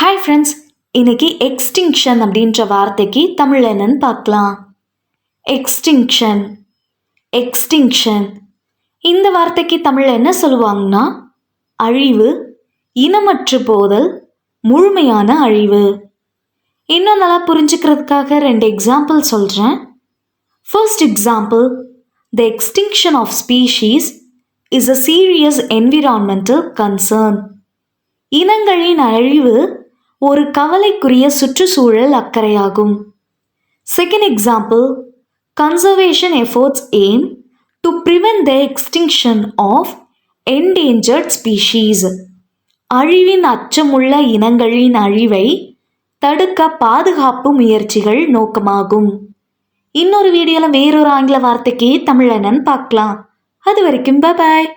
Hi friends, இன்னைக்கு extinction அப்படின்ற வார்த்தைக்கு தமிழ் என்னன்னு பார்க்கலாம். எக்ஸ்டிங்ஷன் எக்ஸ்டிங்ஷன் இந்த வார்த்தைக்கு தமிழ் என்ன சொல்லுவாங்கன்னா அழிவு, இனமற்று போதல், முழுமையான அழிவு. இன்னும் நல்லா புரிஞ்சுக்கிறதுக்காக 2 எக்ஸாம்பிள் சொல்கிறேன். First example, the extinction of species is a serious environmental concern. இனங்களின் அழிவு ஒரு கவலைக்குரிய சுற்றுச்சூழல் அக்கறையாகும். Second example, conservation efforts aim to prevent the extinction of endangered species. அழிவின் அச்சமுள்ள இனங்களின் அழிவை தடுக்க பாதுகாப்பு முயற்சிகள் நோக்கமாகும். இன்னொரு வீடியோவில் வேறொரு ஆங்கில வார்த்தைக்கு தமிழ் என்னன்னு பார்க்கலாம். அது வரைக்கும் பாய்.